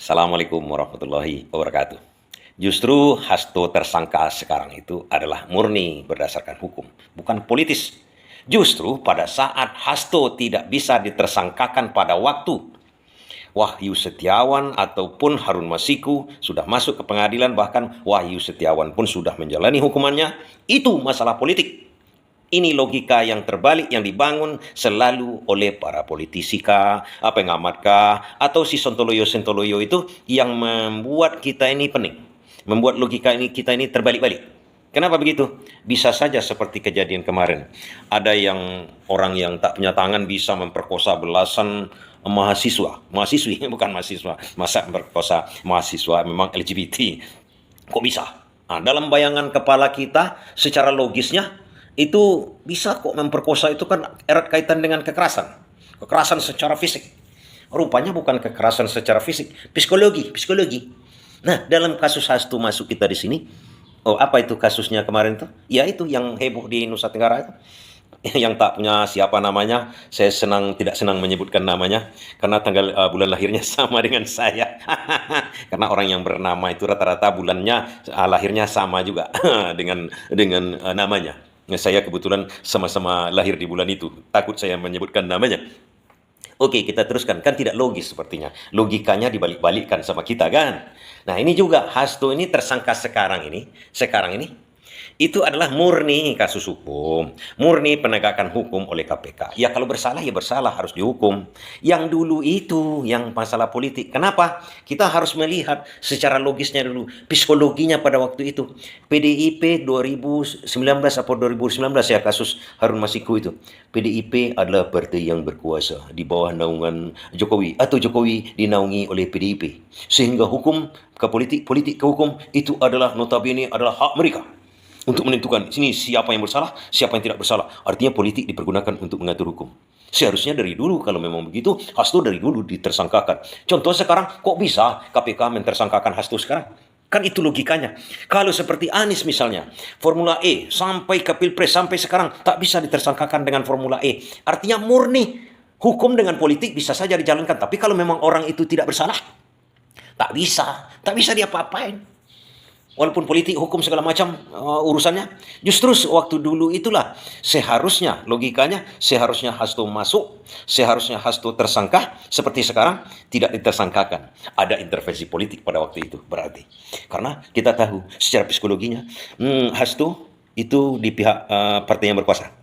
Assalamualaikum warahmatullahi wabarakatuh. Justru Hasto tersangka sekarang itu adalah murni berdasarkan hukum, bukan politis. Justru pada saat Hasto tidak bisa ditersangkakan pada waktu Wahyu Setiawan ataupun Harun Masiku sudah masuk ke pengadilan, bahkan Wahyu Setiawan pun sudah menjalani hukumannya, itu masalah politik. Ini logika yang terbalik yang dibangun selalu oleh para politisi kah, pengamat kah, atau si sontoloyo-sontoloyo itu yang membuat kita ini pening. Membuat logika ini kita ini terbalik-balik. Kenapa begitu? Bisa saja seperti kejadian kemarin. Ada yang orang yang tak punya tangan bisa memperkosa belasan mahasiswi, bukan mahasiswa. Masa memperkosa mahasiswa memang LGBT. Kok bisa? Nah, dalam bayangan kepala kita, secara logisnya, itu bisa kok memperkosa itu kan erat kaitan dengan kekerasan. Kekerasan secara fisik. Rupanya bukan kekerasan secara fisik, psikologi. Nah, dalam kasus Hastu masuk kita di sini, apa itu kasusnya kemarin tuh? Ya itu yang heboh di Nusa Tenggara itu. Yang tak punya siapa namanya, saya tidak senang menyebutkan namanya karena tanggal bulan lahirnya sama dengan saya. Karena orang yang bernama itu rata-rata bulannya lahirnya sama juga dengan namanya. Saya kebetulan sama-sama lahir di bulan itu. Takut saya menyebutkan namanya. Oke, kita teruskan. Kan tidak logis sepertinya. Logikanya dibalik-balikkan sama kita kan. Nah, ini juga Hasto ini tersangka sekarang ini. Itu adalah murni kasus hukum, murni penegakan hukum oleh KPK. Ya kalau bersalah ya bersalah, harus dihukum. Yang dulu itu yang masalah politik. Kenapa? Kita harus melihat secara logisnya dulu, psikologinya pada waktu itu. PDIP 2019 atau 2019 ya kasus Harun Masiku itu. PDIP adalah partai yang berkuasa di bawah naungan Jokowi atau Jokowi dinaungi oleh PDIP. Sehingga hukum ke politik ke hukum itu adalah notabene adalah hak mereka untuk menentukan sini siapa yang bersalah, siapa yang tidak bersalah. Artinya politik dipergunakan untuk mengatur hukum. Seharusnya dari dulu kalau memang begitu, Hasto dari dulu ditersangkakan. Contoh sekarang, kok bisa KPK mentersangkakan Hasto sekarang? Kan itu logikanya. Kalau seperti Anies misalnya, Formula E sampai ke Pilpres sampai sekarang tak bisa ditersangkakan dengan Formula E. Artinya murni hukum dengan politik bisa saja dijalankan. Tapi kalau memang orang itu tidak bersalah, tak bisa diapa-apain. Walaupun politik, hukum segala macam urusannya. Justru waktu dulu itulah seharusnya logikanya, seharusnya Hasto masuk, seharusnya Hasto tersangka. Seperti sekarang tidak ditersangkakan. Ada intervensi politik pada waktu itu berarti. Karena kita tahu secara psikologinya Hasto itu di pihak partai yang berkuasa.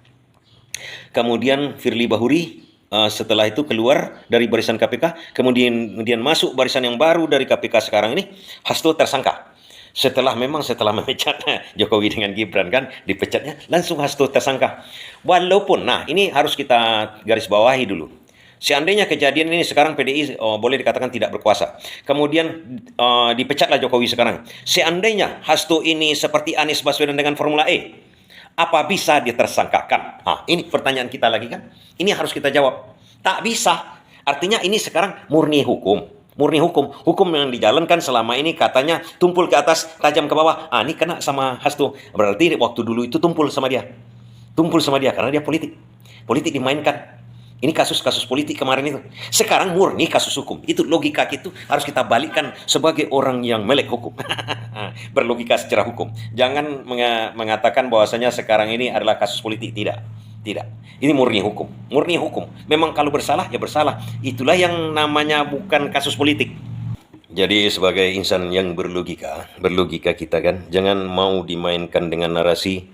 Kemudian Firly Bahuri setelah itu keluar dari barisan KPK, kemudian masuk barisan yang baru dari KPK sekarang ini, Hasto tersangka. Setelah memecat Jokowi dengan Gibran kan, dipecatnya langsung Hasto tersangka. Walaupun, nah ini harus kita garis bawahi dulu. Seandainya kejadian ini sekarang PDI boleh dikatakan tidak berkuasa. Kemudian dipecatlah Jokowi sekarang. Seandainya Hasto ini seperti Anies Baswedan dengan Formula E, apa bisa ditersangkakan? Nah, ini pertanyaan kita lagi kan. Ini harus kita jawab. Tak bisa. Artinya ini sekarang murni hukum. Hukum yang dijalankan selama ini katanya tumpul ke atas, tajam ke bawah. Ini kena sama Hasto. Berarti waktu dulu itu tumpul sama dia karena dia politik dimainkan. Ini kasus-kasus politik kemarin itu. Sekarang murni kasus hukum. Itu logika itu harus kita balikkan sebagai orang yang melek hukum. Berlogika secara hukum. Jangan mengatakan bahwasanya sekarang ini adalah kasus politik. Tidak. Ini murni hukum. Memang kalau bersalah ya bersalah. Itulah yang namanya bukan kasus politik. Jadi sebagai insan yang berlogika kita kan, jangan mau dimainkan dengan narasi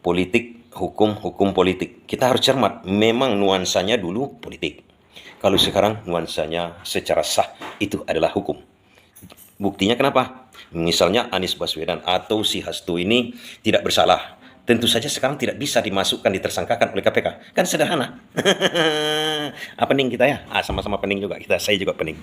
politik, hukum politik. Kita harus cermat. Memang nuansanya dulu politik. Kalau sekarang nuansanya secara sah itu adalah hukum. Buktinya kenapa? Misalnya Anies Baswedan atau si Hasto ini tidak bersalah. Tentu saja sekarang tidak bisa ditersangkakan oleh KPK. Kan sederhana. Pening kita ya? Sama-sama pening juga kita. Saya juga pening.